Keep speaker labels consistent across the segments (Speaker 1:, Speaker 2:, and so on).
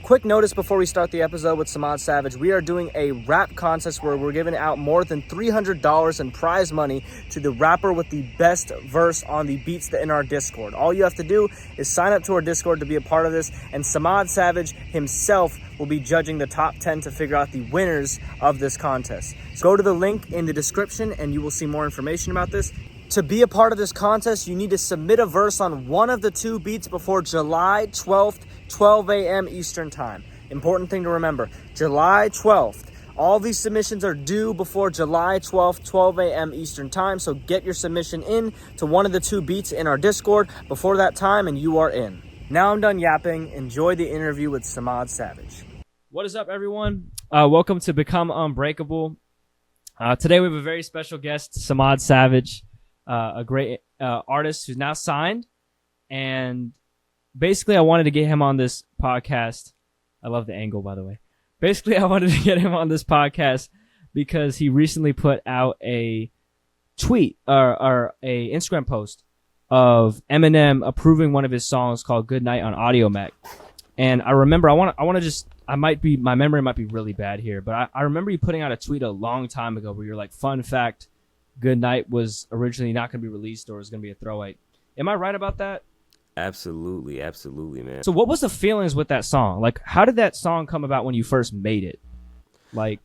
Speaker 1: quick notice before we start the episode with Samad Savage. We are doing a rap contest where we're giving out more than $300 in prize money to the rapper with the best verse on the beats in our Discord. All you have to do is sign up to our Discord to be a part of this, and Samad Savage himself will be judging the top 10 to figure out the winners of this contest. So go to the link in the description and you will see more information about this. To be a part of this contest, you need to submit a verse on one of the two beats before July 12th, 12 a.m. Eastern Time. Important thing to remember, July 12th. All these submissions are due before July 12th, 12 a.m. Eastern Time, so get your submission in to one of the two beats in our Discord before that time and you are in. Now I'm done yapping. Enjoy the interview with Samad Savage.
Speaker 2: What is up, everyone? Welcome to Become Unbreakable. Today we have a very special guest, Samad Savage. A great artist who's now signed, and basically I wanted to get him on this podcast. I love the angle, by the way. Basically, I wanted to get him on this podcast because he recently put out a tweet or a Instagram post of Eminem approving one of his songs called Goodnight on Audio Mac. And I remember, my memory might be really bad here, but I remember you putting out a tweet a long time ago where you're like, fun fact, Goodnight was originally not going to be released or was going to be a throwaway. Am I right about that?
Speaker 3: Absolutely, man.
Speaker 2: So what was the feelings with that song? Like, how did that song come about when you first made it? Like,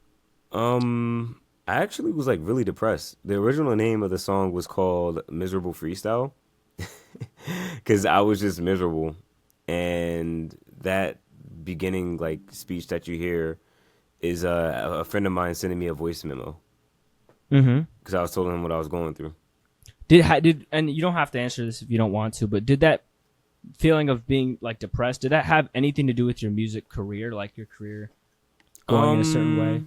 Speaker 3: I actually was like really depressed. The original name of the song was called Miserable Freestyle because I was just miserable. And that beginning like speech that you hear is a friend of mine sending me a voice memo. Because I was telling him what I was going through. And you don't have to answer this if you don't want to, but did that feeling of being like depressed, did that have anything to do with your music career, like your career going in a certain way?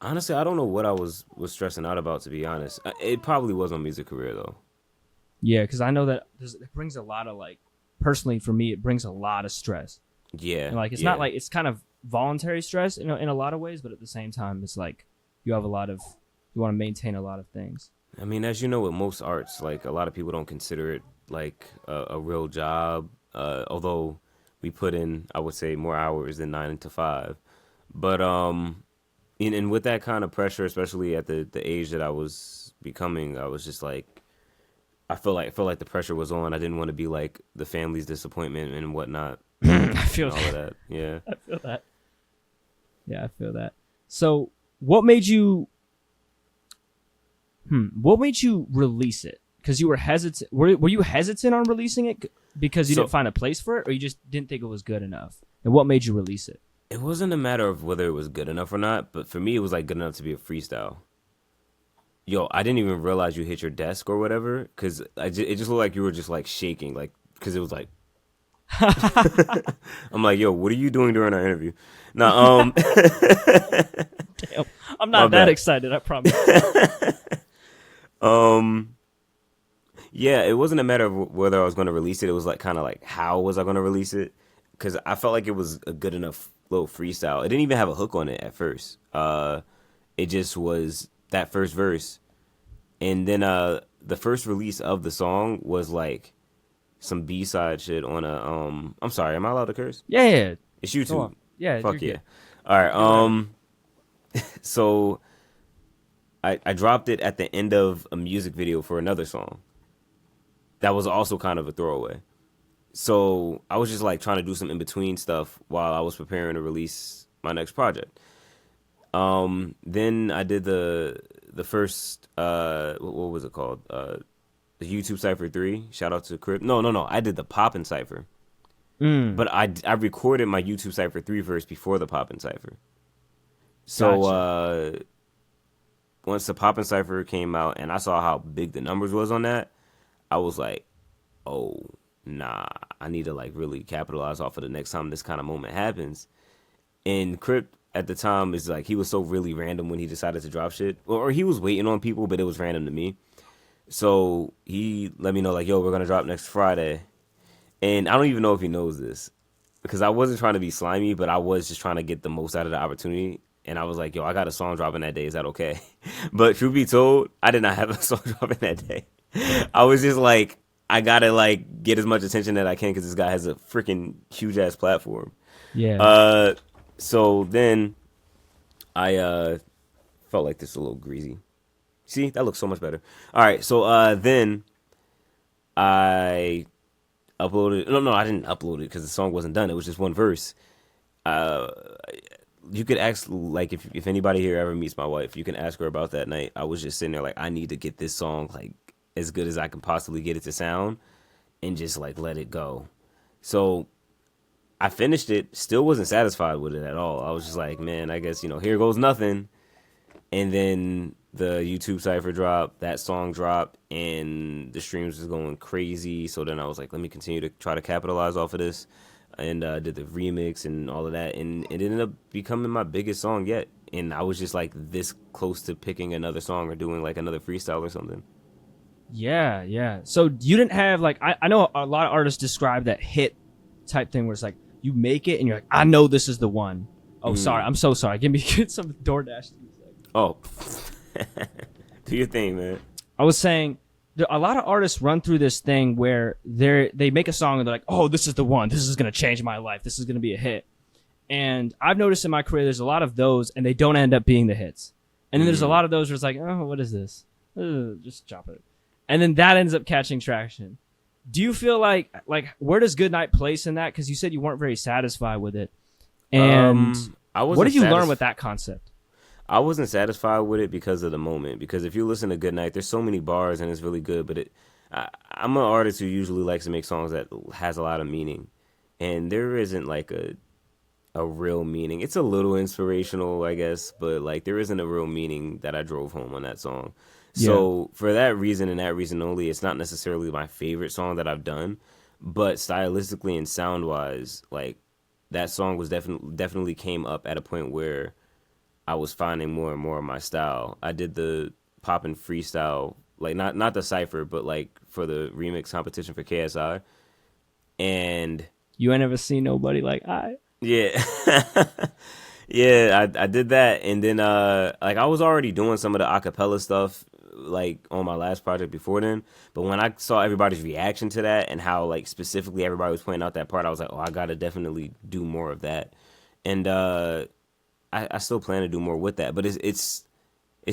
Speaker 3: Honestly, I don't know what I was stressing out about, to be honest. It probably was my music career though.
Speaker 2: Yeah, because I know that it brings a lot of like, personally for me, it brings a lot of stress.
Speaker 3: Yeah.
Speaker 2: And like, it's not like, it's kind of voluntary stress, in a lot of ways, but at the same time, it's like, you want to maintain a lot of things.
Speaker 3: I mean, as you know, with most arts, like a lot of people don't consider it like a real job. Although we put in, I would say, more hours than 9 to 5. But and with that kind of pressure, especially at the age that I was becoming, I was just like, I felt like the pressure was on. I didn't want to be like the family's disappointment and whatnot.
Speaker 2: I feel
Speaker 3: all of that. Yeah,
Speaker 2: I feel that. Yeah, I feel that. So, what made you release it? Because you were hesitant. Were you hesitant on releasing it because you didn't find a place for it, or you just didn't think it was good enough? And what made you release it?
Speaker 3: It wasn't a matter of whether it was good enough or not, but for me, it was like good enough to be a freestyle. Yo, I didn't even realize you hit your desk or whatever, because it just looked like you were just like shaking, like because it was like. I'm like, yo, what are you doing during our interview? No,
Speaker 2: Damn, I'm not that excited, I promise.
Speaker 3: Yeah, it wasn't a matter of whether I was going to release it. It was like kind of like how was I going to release it? Because I felt like it was a good enough little freestyle. It didn't even have a hook on it at first. It just was that first verse, and then the first release of the song was like some B-side shit on a I'm sorry, am I allowed to curse?
Speaker 2: Yeah.
Speaker 3: It's YouTube.
Speaker 2: Yeah.
Speaker 3: Fuck yeah. All right. So I dropped it at the end of a music video for another song. That was also kind of a throwaway. So I was just like trying to do some in between stuff while I was preparing to release my next project. Then I did the first what was it called? The YouTube Cypher 3. Shout out to Crip. No. I did the Poppin' Cypher. But I recorded my YouTube Cypher 3 verse before the Poppin' Cypher. So gotcha. Once the Poppin' Cypher came out and I saw how big the numbers was on that, I was like, oh, nah, I need to like really capitalize off of the next time this kind of moment happens. And Crip at the time is like, he was so really random when he decided to drop shit. Or he was waiting on people, but it was random to me. So he let me know like, yo, we're going to drop next Friday. And I don't even know if he knows this because I wasn't trying to be slimy, but I was just trying to get the most out of the opportunity. And I was like, yo, I got a song dropping that day. Is that okay? But truth be told, I did not have a song dropping that day. I was just like, I gotta like get as much attention that I can because this guy has a freaking huge ass platform.
Speaker 2: Yeah.
Speaker 3: So then I felt like this was a little greasy. See, that looks so much better. All right, so then I uploaded. No, I didn't upload it because the song wasn't done. It was just one verse. Uh, you could ask like if anybody here ever meets my wife, you can ask her about that night. I was just sitting there like I need to get this song like as good as I can possibly get it to sound, and just like let it go. So I finished it. Still wasn't satisfied with it at all. I was just like, man, I guess here goes nothing. And then the YouTube cipher dropped, that song dropped, and the streams was going crazy. So then I was like, let me continue to try to capitalize off of this, and did the remix and all of that, and it ended up becoming my biggest song yet. And I was just like this close to picking another song or doing like another freestyle or something.
Speaker 2: Yeah, yeah. So you didn't have like I know a lot of artists describe that hit type thing where it's like you make it and you're like, I know this is the one. Oh, sorry, I'm so sorry. Get some DoorDash.
Speaker 3: Oh, do your thing, man.
Speaker 2: I was saying a lot of artists run through this thing where they make a song and they're like, oh, this is the one. This is gonna change my life. This is gonna be a hit. And I've noticed in my career there's a lot of those and they don't end up being the hits. And then there's a lot of those where it's like, oh, what is this? Just chop it. And then that ends up catching traction. Do you feel like where does Goodnight place in that? Because you said you weren't very satisfied with it. And what did you learn with that concept?
Speaker 3: I wasn't satisfied with it because of the moment. Because if you listen to Goodnight, there's so many bars and it's really good. But I'm an artist who usually likes to make songs that has a lot of meaning, and there isn't like a real meaning. It's a little inspirational, I guess, but like there isn't a real meaning that I drove home on that song. So for that reason and that reason only, it's not necessarily my favorite song that I've done, but stylistically and sound wise, like that song was definitely came up at a point where I was finding more and more of my style. I did the pop and freestyle, like not the cypher, but like for the remix competition for KSI, and
Speaker 2: you ain't ever seen nobody like I.
Speaker 3: Yeah. Yeah, I did that, and then like I was already doing some of the acapella stuff like on my last project before then, but when I saw everybody's reaction to that and how like specifically everybody was pointing out that part, I was like, oh, I gotta definitely do more of that, and I still plan to do more with that, but it's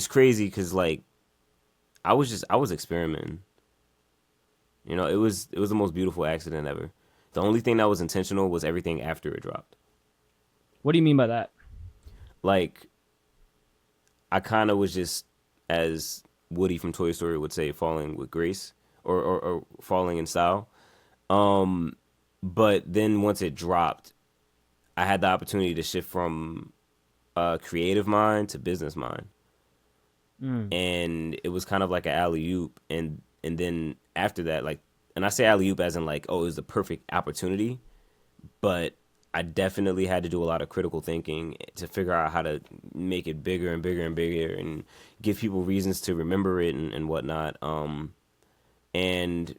Speaker 3: crazy because like I was experimenting, it was the most beautiful accident ever. The only thing that was intentional was everything after it dropped.
Speaker 2: What do you mean by that?
Speaker 3: Like, I kind of was just, as Woody from Toy Story would say, falling with grace or falling in style. But then once it dropped, I had the opportunity to shift from creative mind to business mind. And it was kind of like an alley-oop. And then after that, like, and I say alley-oop as in like, oh, it was the perfect opportunity. But I definitely had to do a lot of critical thinking to figure out how to make it bigger and bigger and bigger and give people reasons to remember it and whatnot. And,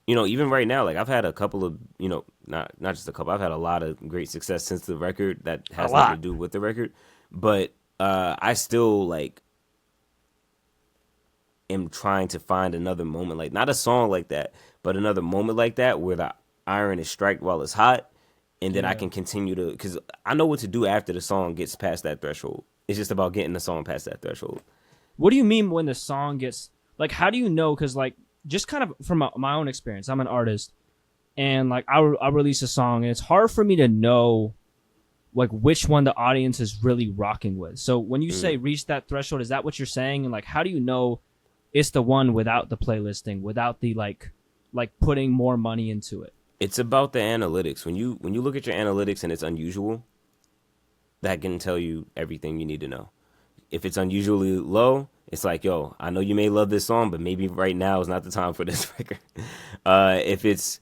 Speaker 3: even right now, like I've had a couple of, not just a couple, I've had a lot of great success since the record that has nothing to do with the record. But I still like am trying to find another moment, like not a song like that, but another moment like that where the iron is striked while it's hot. And then I can continue to, because I know what to do after the song gets past that threshold. It's just about getting the song past that threshold.
Speaker 2: What do you mean when the song gets, like, how do you know? Because, like, just kind of from my own experience, I'm an artist, and, like, I'll release a song, and it's hard for me to know, like, which one the audience is really rocking with. So when you say reach that threshold, is that what you're saying? And, like, how do you know it's the one without the playlisting, without the, like putting more money into it?
Speaker 3: It's about the analytics. When you look at your analytics and it's unusual, that can tell you everything you need to know. If it's unusually low, it's like, yo, I know you may love this song, but maybe right now is not the time for this record. If it's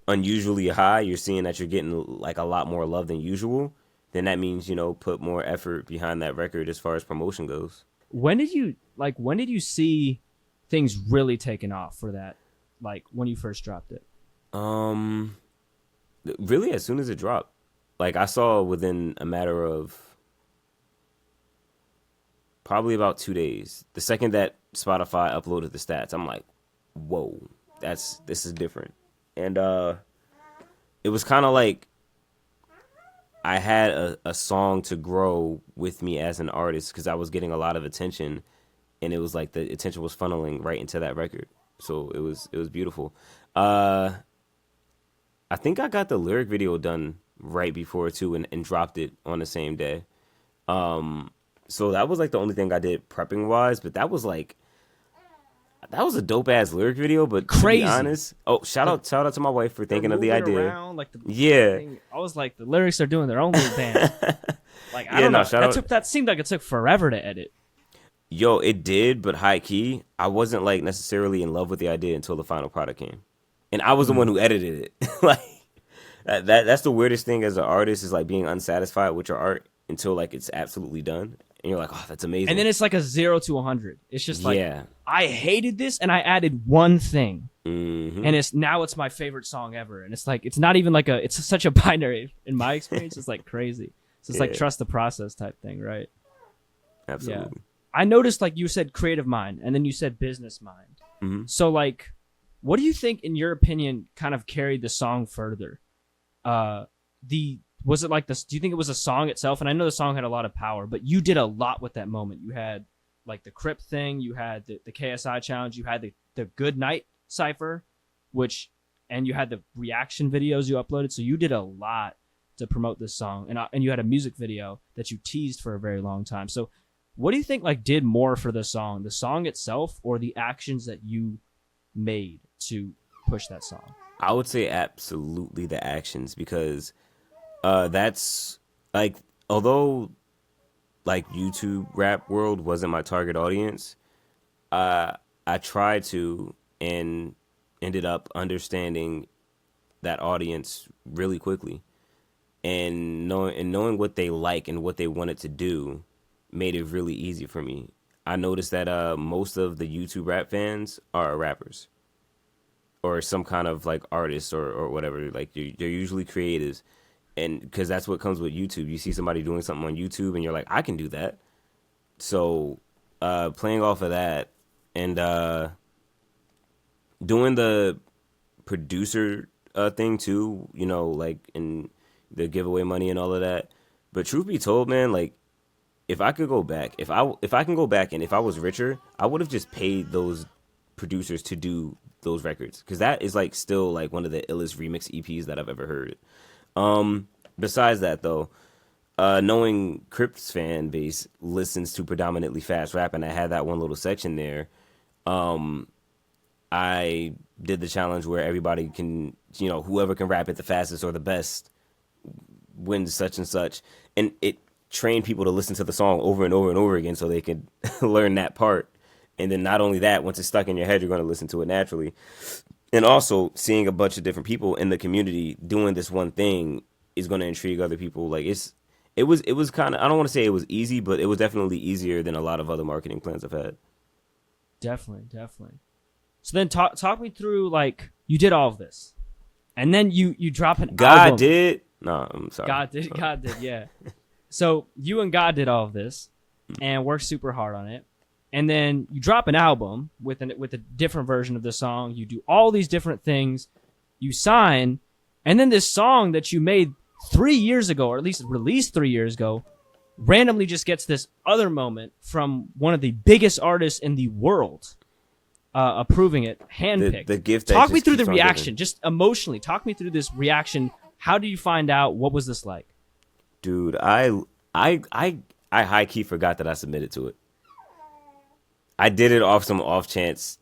Speaker 3: unusually high, you're seeing that you're getting like a lot more love than usual, then that means, put more effort behind that record as far as promotion goes.
Speaker 2: When did you see things really taking off for that? Like when you first dropped it?
Speaker 3: Really as soon as it dropped. Like I saw within a matter of probably about 2 days. The second that Spotify uploaded the stats, I'm like, whoa, this is different. And it was kind of like I had a song to grow with me as an artist because I was getting a lot of attention, and it was like the attention was funneling right into that record. So it was beautiful. I think I got the lyric video done right before too, and dropped it on the same day. So that was like the only thing I did prepping wise, but that was a dope ass lyric video. But
Speaker 2: Crazy.
Speaker 3: to be honest, shout out to my wife for thinking of the idea.
Speaker 2: Around, like
Speaker 3: Yeah.
Speaker 2: thing. I was like, the lyrics are doing their own little dance. Like I
Speaker 3: Yeah,
Speaker 2: don't
Speaker 3: no,
Speaker 2: know.
Speaker 3: shout out-
Speaker 2: That seemed like it took forever to edit.
Speaker 3: Yo, it did, but high key, I wasn't like necessarily in love with the idea until the final product came, and I was the one who edited it. Like that's the weirdest thing as an artist is like being unsatisfied with your art until like it's absolutely done, and you're like, oh, that's amazing.
Speaker 2: And then it's like a 0 to 100. It's just like,
Speaker 3: yeah,
Speaker 2: I hated this, and I added one thing,
Speaker 3: mm-hmm.
Speaker 2: and it's my favorite song ever. And it's like, it's not even like it's such a binary in my experience. It's like crazy. So it's like
Speaker 3: Yeah.
Speaker 2: trust the process type thing, right?
Speaker 3: Absolutely.
Speaker 2: I noticed like you said creative mind, and then you said business mind.
Speaker 3: Mm-hmm.
Speaker 2: So like, what do you think, in your opinion, kind of carried the song further? Was it like this? Do you think it was a song itself? And I know the song had a lot of power, but you did a lot with that moment. You had like the Crip thing, you had the KSI challenge, you had the Goodnight cipher, and you had the reaction videos you uploaded. So you did a lot to promote this song, and you had a music video that you teased for a very long time. So what do you think like did more for the song itself, or the actions that you made to push that song?
Speaker 3: I would say absolutely the actions, because that's like, although like YouTube rap world wasn't my target audience, I tried to, and ended up understanding that audience really quickly, and knowing what they like and what they wanted to do made it really easy for me. I noticed that most of the YouTube rap fans are rappers or some kind of like artists or whatever. Like they're usually creatives, and because that's what comes with YouTube. You see somebody doing something on YouTube, and you're like, I can do that. So playing off of that, and doing the producer thing too, you know, like in the giveaway money and all of that. But truth be told, man, like if I could go back, if I can go back, and if I was richer, I would have just paid those producers to do those records, because that is like still like one of the illest remix EPs that I've ever heard. Besides that though, knowing Crip's fan base listens to predominantly fast rap, and I had that one little section there, I did the challenge where everybody can, you know, whoever can rap it the fastest or the best wins such and such, and it trained people to listen to the song over and over and over again so they could learn that part. And then not only that, once it's stuck in your head, you're going to listen to it naturally. And also seeing a bunch of different people in the community doing this one thing is going to intrigue other people. Like it was kind of, I don't want to say it was easy, but it was definitely easier than a lot of other marketing plans I've had.
Speaker 2: Definitely. So then talk me through, like, you did all of this, and then you drop an album.
Speaker 3: God did? No, I'm sorry.
Speaker 2: God did, yeah. So you and God did all of this and worked super hard on it. And then you drop an album with a different version of the song. You do all these different things. You sign, and then this song that you made 3 years ago, or at least released 3 years ago, randomly just gets this other moment from one of the biggest artists in the world, approving it, handpicked.
Speaker 3: The gift that
Speaker 2: Talk me
Speaker 3: just
Speaker 2: through the
Speaker 3: keeps on
Speaker 2: reaction,
Speaker 3: giving.
Speaker 2: just emotionally. Talk me through this reaction. How did you find out? What was this like?
Speaker 3: Dude, I high key forgot that I submitted to it. I did it off some off chance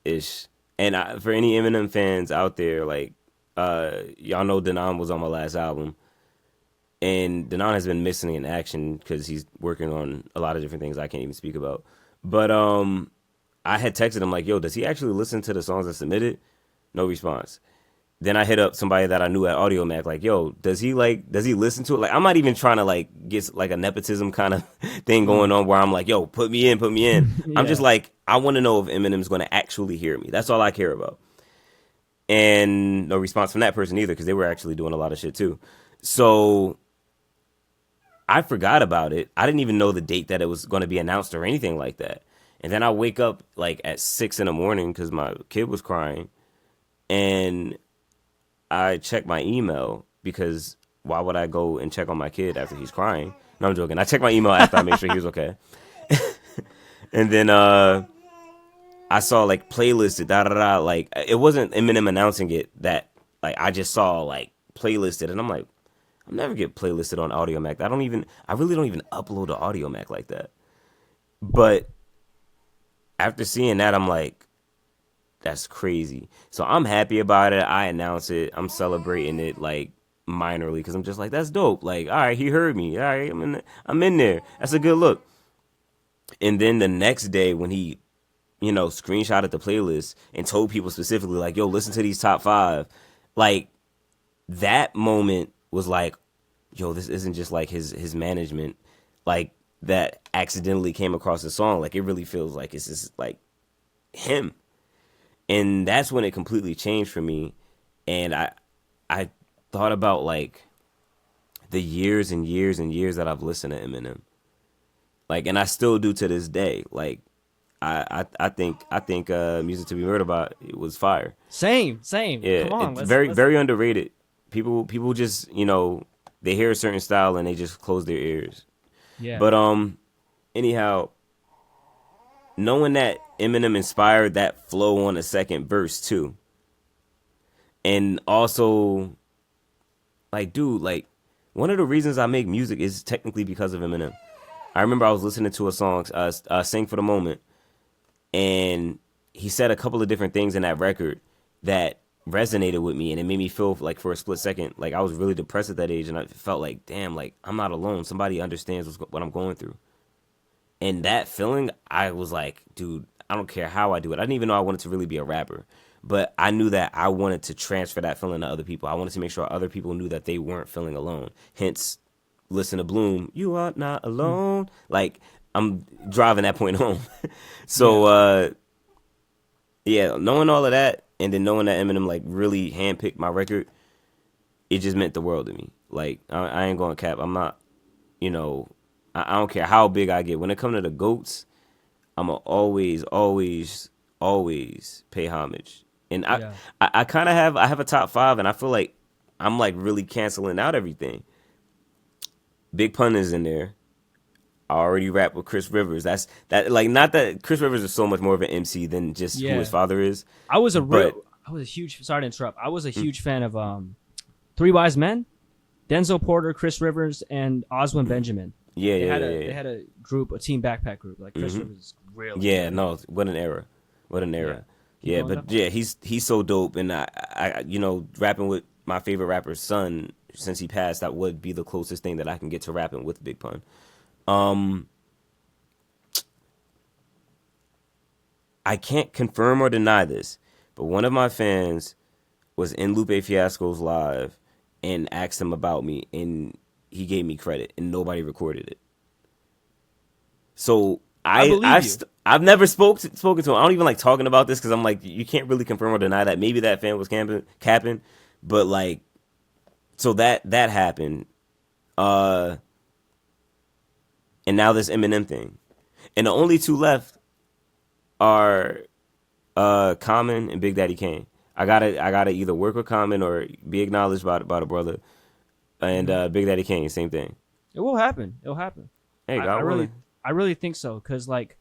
Speaker 3: ish. And for any Eminem fans out there, like y'all know Denon was on my last album, and Denon has been missing in action because he's working on a lot of different things I can't even speak about. But I had texted him like, "Yo, does he actually listen to the songs I submitted?" No response. Then I hit up somebody that I knew at AudioMac, like, yo, does he listen to it? Like, I'm not even trying to like get like a nepotism kind of thing going on where I'm like, yo, put me in. Yeah. I'm just like, I want to know if Eminem's going to actually hear me. That's all I care about. And no response from that person either, because they were actually doing a lot of shit too. So I forgot about it. I didn't even know the date that it was going to be announced or anything like that. And then I wake up like at 6 a.m. because my kid was crying. and I checked my email because why would I go and check on my kid after he's crying? No, I'm joking. I checked my email after I made sure he was okay. And then I saw like playlisted da da da. Like it wasn't Eminem announcing it. That like I just saw like playlisted, and I'm like, I'm never get playlisted on Audio Mac. I really don't even upload to Audio Mac like that. But after seeing that, I'm like, that's crazy. So I'm happy about it. I announce it. I'm celebrating it like minorly because I'm just like, that's dope. Like, all right, he heard me. All right, I'm in there. That's a good look. And then the next day when he, screenshotted the playlist and told people specifically like, yo, listen to these top 5. Like that moment was like, yo, this isn't just like his management like that accidentally came across the song. Like it really feels like it's just like him. And that's when it completely changed for me. And I thought about like the years and years and years that I've listened to Eminem. Like, and I still do to this day. Like, I think Music to Be Murdered About it was fire.
Speaker 2: Same.
Speaker 3: Yeah,
Speaker 2: Come on,
Speaker 3: it's very underrated. People just they hear a certain style and they just close their ears.
Speaker 2: Yeah.
Speaker 3: But anyhow, knowing that Eminem inspired that flow on the second verse too, and also like, dude, like one of the reasons I make music is technically because of Eminem. I remember I was listening to a song, "Sing for the Moment," and he said a couple of different things in that record that resonated with me, and it made me feel like for a split second, like I was really depressed at that age, and I felt like, damn, like I'm not alone. Somebody understands what I'm going through. And that feeling, I was like, dude, I don't care how I do it. I didn't even know I wanted to really be a rapper, but I knew that I wanted to transfer that feeling to other people. I wanted to make sure other people knew that they weren't feeling alone. Hence, listen to Bloom, "You Are Not Alone." Like, I'm driving that point home. So, yeah, knowing all of that, and then knowing that Eminem, like, really handpicked my record, it just meant the world to me. Like, I ain't going to cap. I'm not, I don't care how big I get. When it comes to the GOATs, I'm going to always pay homage. And I kind of have a top 5, and I feel like I'm, like, really canceling out everything. Big Pun is in there. I already rap with Chris Rivers. Not that Chris Rivers is so much more of an MC than just who his father is.
Speaker 2: I was a huge, sorry to interrupt. I was a huge fan of Three Wise Men, Denzel Porter, Chris Rivers, and Oswin Benjamin. They had a group, a team backpack group. Like Chris Rivers is really
Speaker 3: good. No, what an era. Yeah, but yeah, he's so dope, and I rapping with my favorite rapper's son since he passed, that would be the closest thing that I can get to rapping with Big Pun. I can't confirm or deny this, but one of my fans was in Lupe Fiasco's live and asked him about me, and he gave me credit, and nobody recorded it. So I've never spoken to him. I don't even like talking about this because I'm like, you can't really confirm or deny that. Maybe that fan was capping, but like, so that happened. And now this Eminem thing. And the only two left are Common and Big Daddy Kane. I gotta either work with Common or be acknowledged by the brother. And Big Daddy Kane, same thing.
Speaker 2: It will happen. It'll happen.
Speaker 3: Hey,
Speaker 2: I really think so, because like,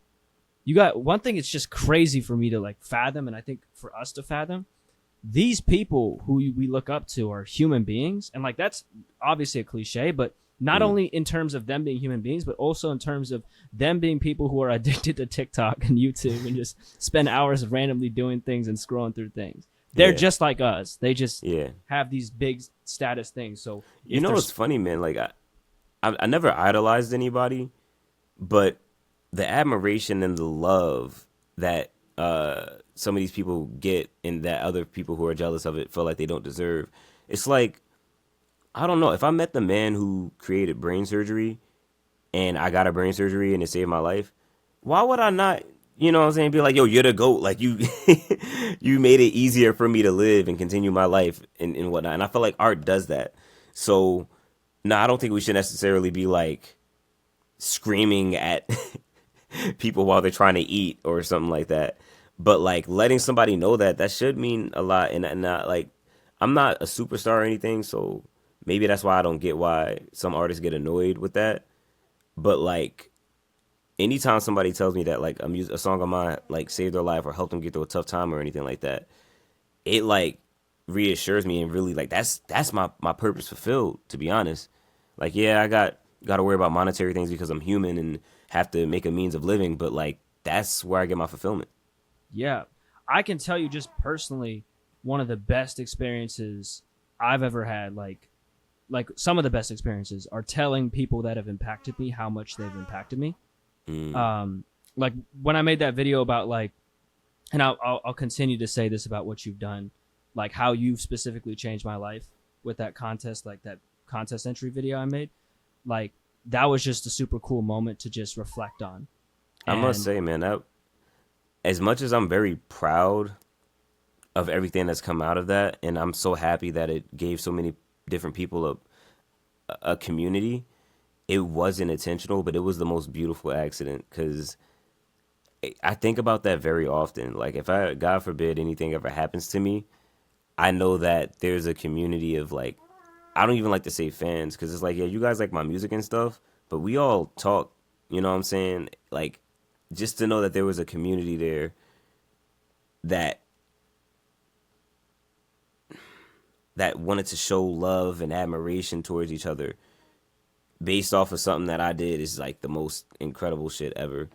Speaker 2: you got one thing. It's just crazy for me to like fathom, and I think for us to fathom, these people who we look up to are human beings, and like that's obviously a cliche, but not only in terms of them being human beings, but also in terms of them being people who are addicted to TikTok and YouTube and just spend hours randomly doing things and scrolling through things. They're just like us. They just have these big status things. So
Speaker 3: what's funny, man? Like I never idolized anybody, but the admiration and the love that some of these people get, and that other people who are jealous of it feel like they don't deserve. It's like, I don't know. If I met the man who created brain surgery and I got a brain surgery and it saved my life, why would I not, you know what I'm saying, be like, yo, you're the GOAT. Like, you you made it easier for me to live and continue my life and whatnot. And I feel like art does that. So, no, I don't think we should necessarily be like screaming at people while they're trying to eat or something like that. But like letting somebody know that should mean a lot. And not like I'm not a superstar or anything, so maybe that's why I don't get why some artists get annoyed with that. But like anytime somebody tells me that like a song of mine like saved their life or helped them get through a tough time or anything like that, it like reassures me and really like that's my purpose fulfilled, to be honest. Like yeah, I got to worry about monetary things because I'm human and have to make a means of living, but like that's where I get my fulfillment.
Speaker 2: Yeah. I can tell you just personally, one of the best experiences I've ever had, like some of the best experiences are telling people that have impacted me how much they've impacted me. Like when I made that video about like, and I'll continue to say this about what you've done, like how you've specifically changed my life with that contest, like that contest entry video I made. Like that was just a super cool moment to just reflect on.
Speaker 3: I must say, man, that as much as I'm very proud of everything that's come out of that, and I'm so happy that it gave so many different people a community, it wasn't intentional, but it was the most beautiful accident because I think about that very often. Like if God forbid anything ever happens to me, I know that there's a community of like, I don't even like to say fans because it's like, yeah, you guys like my music and stuff, but we all talk, you know what I'm saying? Like just to know that there was a community there that wanted to show love and admiration towards each other based off of something that I did is like the most incredible shit ever.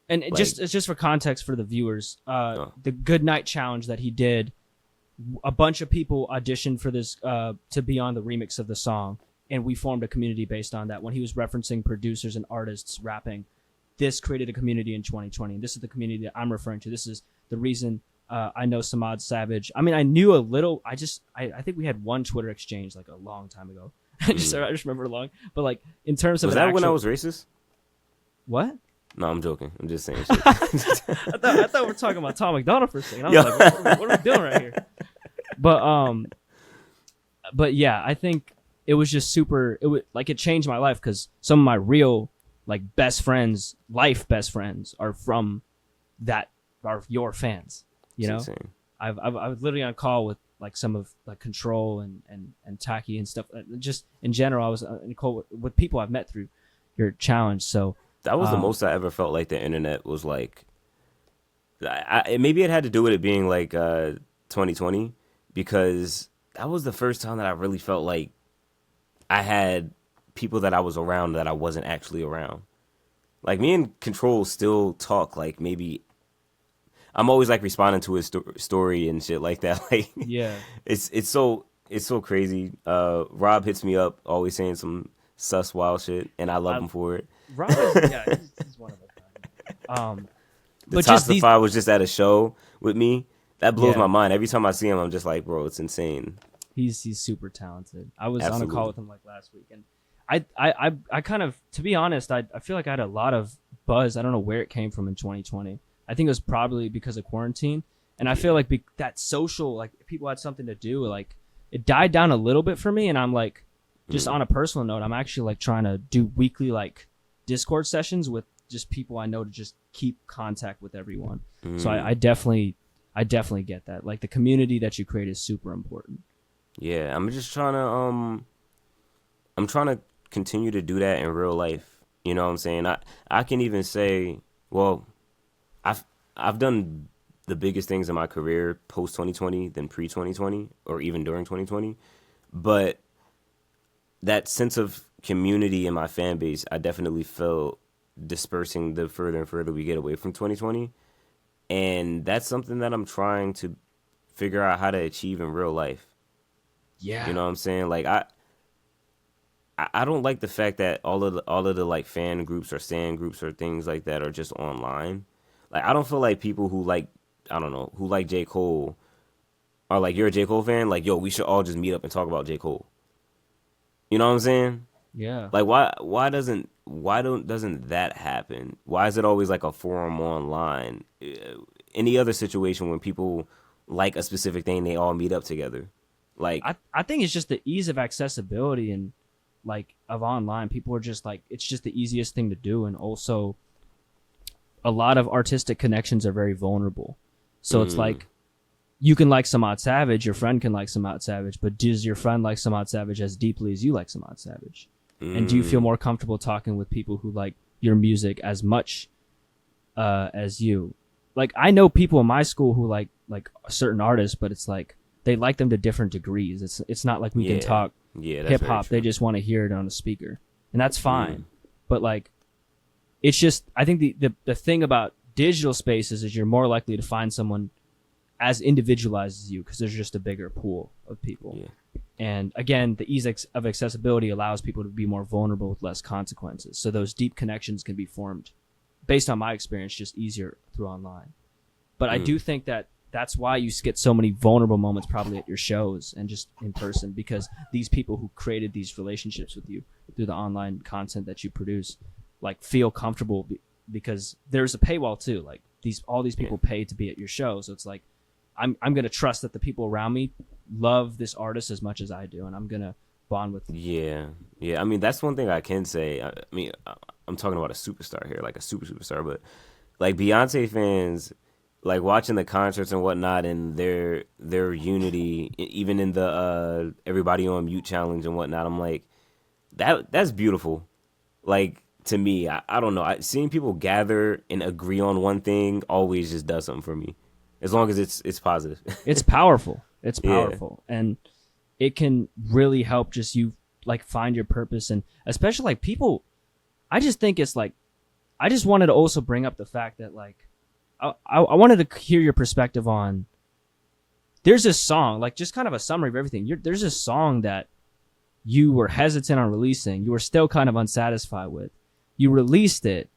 Speaker 2: And
Speaker 3: Like,
Speaker 2: it's just for context for the viewers, the Goodnight challenge that he did, a bunch of people auditioned for this to be on the remix of the song, and we formed a community based on that. When he was referencing producers and artists rapping, this created a community in 2020. And this is the community that I'm referring to. This is the reason I know Samad Savage. I mean, I knew a little. I think we had one Twitter exchange like a long time ago. I just remember long. But like in terms of
Speaker 3: was that when I was racist?
Speaker 2: What?
Speaker 3: No, I'm joking. I'm just saying shit.
Speaker 2: I thought we were talking about Tom McDonald for a second. I was like, what are we doing right here? But yeah, I think it was just super. It was like it changed my life because some of my real like best friends, life best friends, are from that are your fans. You know, I was literally on a call with like some of like Control and Taki and stuff. Just in general, I was in a call with people I've met through your challenge. So.
Speaker 3: That was the most I ever felt like the internet was like. Maybe it had to do with it being like 2020 because that was the first time that I really felt like I had people that I was around that I wasn't actually around. Like me and Control still talk. Like maybe I'm always like responding to his story and shit like that. Like
Speaker 2: yeah,
Speaker 3: it's so crazy. Rob hits me up always saying some sus wild shit, and I love him for it.
Speaker 2: Rob is, yeah, he's one of a kind.
Speaker 3: The
Speaker 2: but
Speaker 3: Toxify was just at a show with me. That blows
Speaker 2: Yeah.
Speaker 3: my mind. Every time I see him, I'm just like, bro, it's insane.
Speaker 2: He's super talented. I was
Speaker 3: Absolutely.
Speaker 2: on a call with him like last week, and I kind of, to be honest, I feel like I had a lot of buzz. I don't know where it came from in 2020. I think it was probably because of quarantine, and I feel like that social, like people had something to do, like it died down a little bit for me, and I'm like, just on a personal note, I'm actually like trying to do weekly like Discord sessions with just people I know to just keep contact with everyone. So I definitely get that. Like the community that you create is super important.
Speaker 3: Yeah, I'm just trying to I'm trying to continue to do that in real life. You know what I'm saying? I can even say, well, I've done the biggest things in my career post 2020 than pre 2020 or even during 2020. But that sense of community in my fan base, I definitely felt dispersing the further and further we get away from 2020. And that's something that I'm trying to figure out how to achieve in real life.
Speaker 2: Yeah.
Speaker 3: You know what I'm saying? Like I don't like the fact that all of the like fan groups or stan groups or things like that are just online. Like I don't feel like people who like, I don't know, who like J. Cole are like, you're a J. Cole fan? Like, yo, we should all just meet up and talk about J. Cole. You know what I'm saying?
Speaker 2: Yeah.
Speaker 3: Like why doesn't that happen? Why is it always like a forum online? Any other situation when people like a specific thing, they all meet up together. Like
Speaker 2: I think it's just the ease of accessibility and like of online. People are just like, it's just the easiest thing to do, and also a lot of artistic connections are very vulnerable. So it's like, you can like Samad Savage, your friend can like Samad Savage, but does your friend like Samad Savage as deeply as you like Samad Savage? And do you feel more comfortable talking with people who like your music as much as you? Like, I know people in my school who like certain artists, but it's like they like them to different degrees. It's not like we can talk hip hop. They just want to hear it on a speaker, and that's fine. But like, it's just, I think the thing about digital spaces is you're more likely to find someone as individualized as you, because there's just a bigger pool of people. And again, the ease of accessibility allows people to be more vulnerable with less consequences. So those deep connections can be formed, based on my experience, just easier through online. But I do think that that's why you get so many vulnerable moments probably at your shows and just in person, because these people who created these relationships with you through the online content that you produce, like, feel comfortable because there's a paywall too. Like, all these people pay to be at your show. So it's like, I'm going to trust that the people around me love this artist as much as I do, and I'm going to bond with them.
Speaker 3: Yeah. I mean, that's one thing I can say. I mean, I'm talking about a superstar here, like a superstar, but like Beyonce fans, like watching the concerts and whatnot, and their unity, even in the Everybody on Mute challenge and whatnot, I'm like, that's beautiful. Like, to me, I don't know. Seeing people gather and agree on one thing always just does something for me. As long as it's positive.
Speaker 2: It's powerful. It's powerful. Yeah. And it can really help just you like find your purpose. And especially like people, I just think it's like, I just wanted to also bring up the fact that like, I wanted to hear your perspective on, there's this song, like just kind of a summary of everything. There's this song that you were hesitant on releasing. You were still kind of unsatisfied with. You released it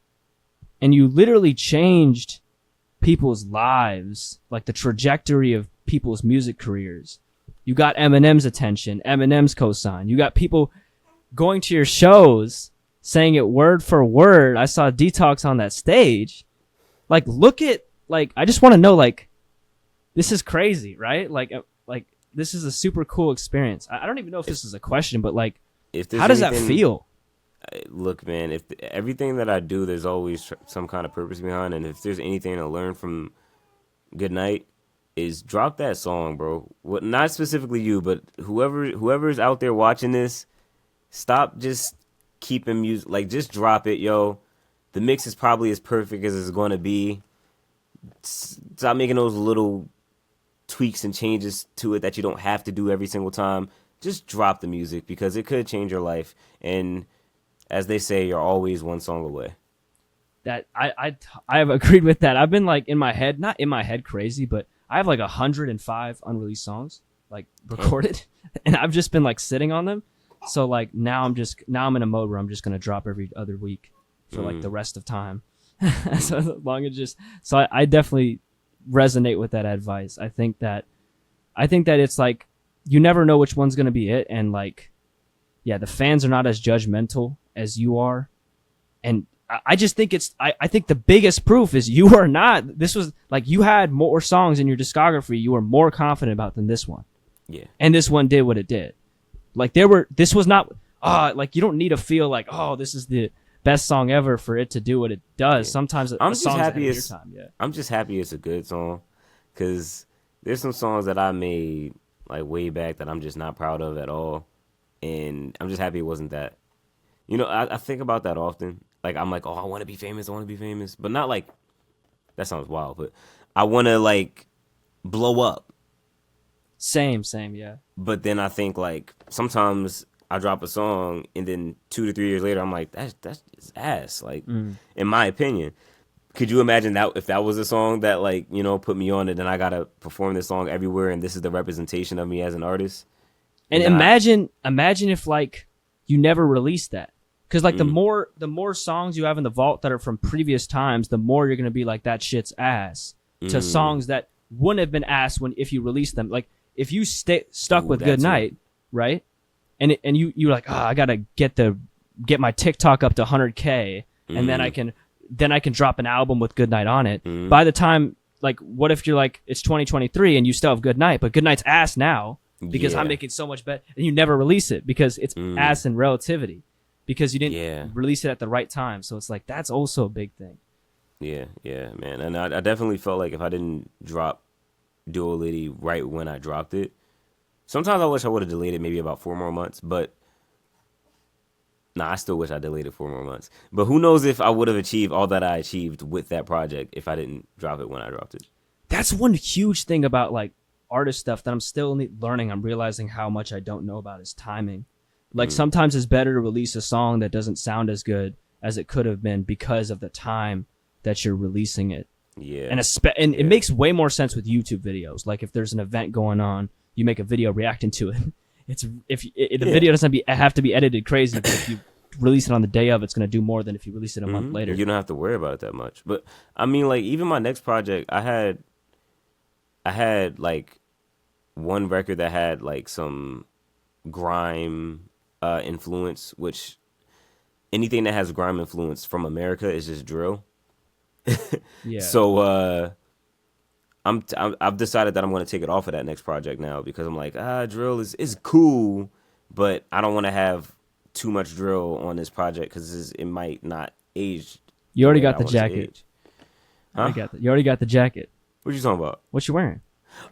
Speaker 2: and you literally changed people's lives, like the trajectory of people's music careers. You got Eminem's attention, Eminem's cosign. You got people going to your shows, saying it word for word. I saw Detox on that stage. Like, look at, like, I just want to know, like, this is crazy, right? Like this is a super cool experience. I don't even know if this is a question, but like, how does that feel?
Speaker 3: Look, man, if everything that I do, there's always some kind of purpose behind, and if there's anything to learn from Goodnight, is drop that song, bro. What, not specifically you, but whoever's out there watching this, stop just keeping music, like, just drop it, yo. The mix is probably as perfect as it's going to be. Stop making those little tweaks and changes to it that you don't have to do every single time. Just drop the music, because it could change your life. And as they say, you're always one song away.
Speaker 2: That I have agreed with that. I've been like in my head, not in my head crazy, but I have like 105 unreleased songs like recorded, and I've just been like sitting on them. So like now I'm in a mode where I'm just gonna drop every other week for like the rest of time. So as long as I definitely resonate with that advice. I think that it's like you never know which one's gonna be it, and like, yeah, the fans are not as judgmental as you are, and I just think I think the biggest proof is you are not. This was like, you had more songs in your discography you were more confident about than this one.
Speaker 3: Yeah. And
Speaker 2: this one did what it did. Like this was not, like, you don't need to feel like, oh, this is the best song ever for it to do what it does. Yeah. Sometimes I'm just happy it's time. Yeah.
Speaker 3: I'm just happy it's a good song, because there's some songs that I made like way back that I'm just not proud of at all, and I'm just happy it wasn't that. You know, I think about that often. Like, I'm like, oh, I want to be famous, but not like, that sounds wild, but I want to like blow up.
Speaker 2: Same, yeah.
Speaker 3: But then I think like sometimes I drop a song and then 2 to 3 years later I'm like, that's just ass. Like, in my opinion, could you imagine that if that was a song that, like, you know, put me on it, then I gotta perform this song everywhere, and this is the representation of me as an artist?
Speaker 2: And imagine if like you never released that. Because like the more songs you have in the vault that are from previous times, the more you're gonna be like, that shit's ass, to songs that wouldn't have been ass if you released them. Like, if you stuck with Goodnight, right? And you're like, I gotta get my TikTok up to 100K, and then I can drop an album with Goodnight on it. By the time, like, what if you're like, it's 2023 and you still have Goodnight, but Goodnight's ass now because I'm making so much better, and you never release it because it's ass in relativity, because you didn't release it at the right time. So it's like, that's also a big thing.
Speaker 3: Yeah, man. And I definitely felt like if I didn't drop Duality right when I dropped it, sometimes I wish I would have delayed it maybe about 4 more months, but nah, I still wish I delayed it 4 more months. But who knows if I would have achieved all that I achieved with that project if I didn't drop it when I dropped it.
Speaker 2: That's one huge thing about like artist stuff that I'm still learning. I'm realizing how much I don't know about is timing. Like sometimes it's better to release a song that doesn't sound as good as it could have been because of the time that you're releasing it.
Speaker 3: Yeah.
Speaker 2: And it makes way more sense with YouTube videos. Like if there's an event going on, you make a video reacting to it. The video doesn't have to be edited crazy, but if you release it on the day of, it's going to do more than if you release it a month later.
Speaker 3: You don't have to worry about it that much. But I mean, like even my next project, I had like one record that had like some grime influence, which anything that has grime influence from America is just drill.
Speaker 2: Yeah.
Speaker 3: So I've decided that I'm going to take it off of that next project now because I'm like, drill is cool, but I don't want to have too much drill on this project because it might not age.
Speaker 2: You already got the jacket.
Speaker 3: Huh?
Speaker 2: You already got the jacket.
Speaker 3: What you talking about?
Speaker 2: What you wearing?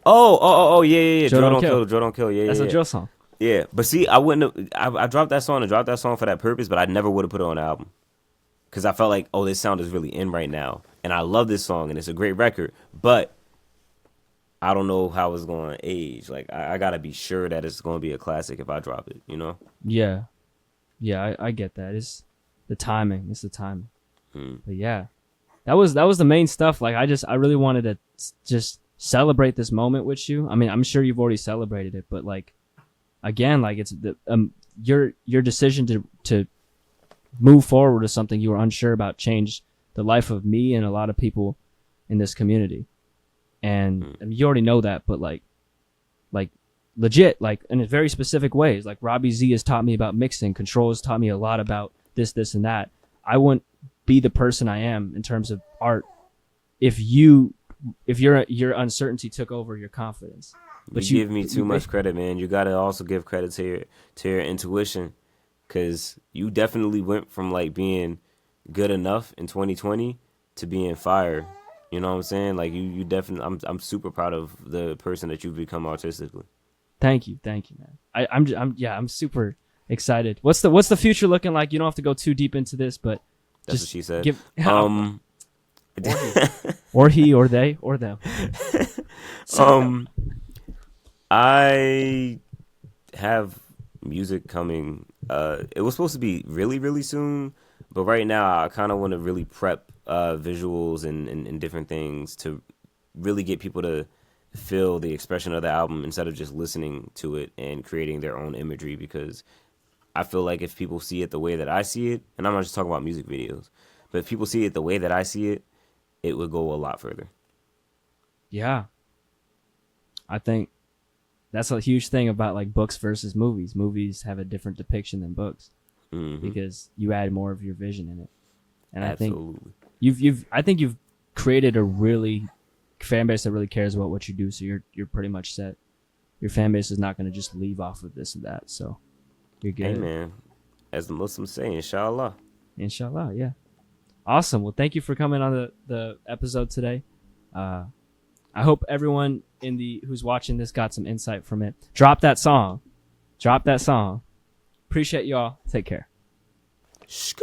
Speaker 3: Oh, yeah.
Speaker 2: Drill
Speaker 3: Drill
Speaker 2: Don't Kill.
Speaker 3: Drill Don't Kill. Yeah,
Speaker 2: That's
Speaker 3: yeah.
Speaker 2: a drill song.
Speaker 3: Yeah, but see, I wouldn't have. I dropped that song for that purpose, but I never would have put it on the album because I felt like, oh, this sound is really in right now, and I love this song, and it's a great record, but I don't know how it's going to age. Like, I got to be sure that it's going to be a classic if I drop it, you know?
Speaker 2: Yeah. Yeah, I get that. It's the timing. It's the timing. But yeah, that was the main stuff. Like, I really wanted to just celebrate this moment with you. I mean, I'm sure you've already celebrated it, but like, again, like it's your decision to move forward with something you were unsure about changed the life of me and a lot of people in this community. And I mean, you already know that, but like legit, like in very specific ways. Like Robbie Z has taught me about mixing. Control has taught me a lot about this, and that. I wouldn't be the person I am in terms of art if your uncertainty took over your confidence.
Speaker 3: But you give me too much credit, man. You gotta also give credit to your intuition, because you definitely went from like being good enough in 2020 to being fire. You know what I'm saying? Like you definitely. I'm super proud of the person that you've become artistically.
Speaker 2: Thank you, man. I'm super excited. What's the future looking like? You don't have to go too deep into this, but
Speaker 3: that's what she said.
Speaker 2: Or he, or they, or them.
Speaker 3: I have music coming. It was supposed to be really, really soon, but right now I kind of want to really prep visuals and different things to really get people to feel the expression of the album instead of just listening to it and creating their own imagery, because I feel like if people see it the way that I see it, and I'm not just talking about music videos, but if people see it the way that I see it, it would go a lot further.
Speaker 2: Yeah. I think that's a huge thing about like books versus movies. Movies have a different depiction than books because you add more of your vision in it. And
Speaker 3: Absolutely.
Speaker 2: I think you've created a really fan base that really cares about what you do, so you're pretty much set. Your fan base is not going to just leave off of this and that, so you're good.
Speaker 3: Hey man, as the Muslims say, inshallah.
Speaker 2: Inshallah, yeah. Awesome. Well, thank you for coming on the episode today. I hope everyone who's watching this got some insight from it. Drop that song. Appreciate y'all. Take care.
Speaker 3: Shk.